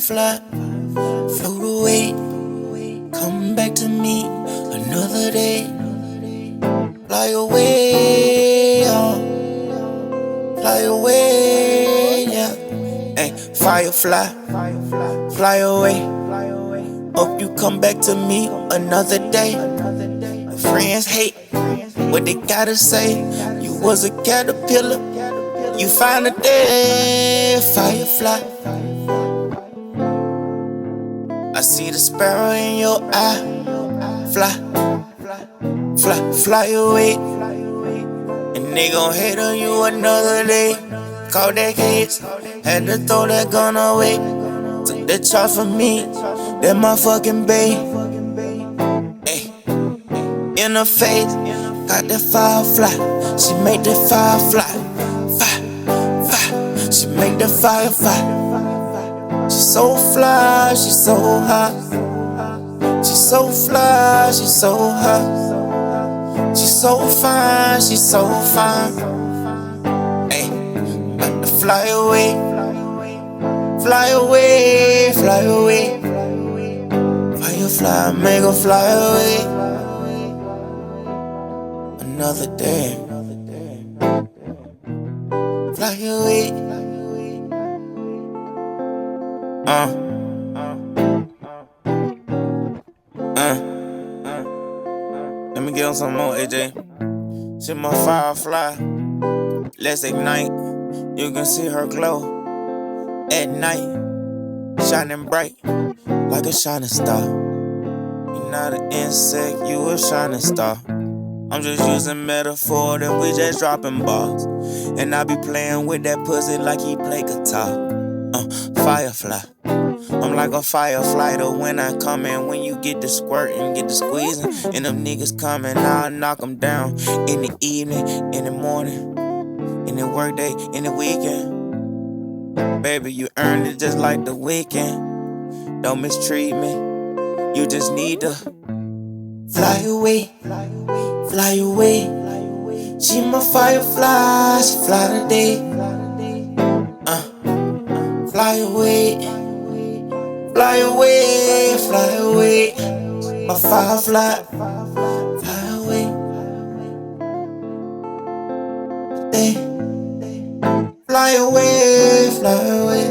Firefly, float away, come back to me another day. Fly away, fly away, yeah. Hey, Firefly, fly away. Hope you come back to me another day. My friends hate what they gotta say. You was a caterpillar, you find a day. Firefly, I see the sparrow in your eye. Fly, fly away. And they gon' hate on you another day. Call that case, had to throw that gun away. Took that charge from me, that motherfucking bae. Ay, in her face, got that firefly. She make that firefly. Fire, she make that firefly. She so fly, she so hot. She so fly, she so hot. She so fine, she so fine. Ay, about to fly away. Fly away, fly away. Firefly, make her fly away. Another day. Fly away. Let me get on some more, AJ. She my firefly. Let's ignite. You can see her glow at night, shining bright like a shining star. You're not an insect, you a shining star. I'm just using metaphor, then we just dropping bars. And I be playing with that pussy like he play guitar. Firefly. I'm like a firefighter when I come in. When you get the squirting, get the squeezing, and them niggas coming, I'll knock them down. In the evening, in the morning, in the workday, in the weekend. Baby, you earned it just like the weekend. Don't mistreat me, you just need to fly away, fly away. She my firefly, she fly today. Fly away, fly away, fly away. My firefly, fly away. Hey, fly away, fly away.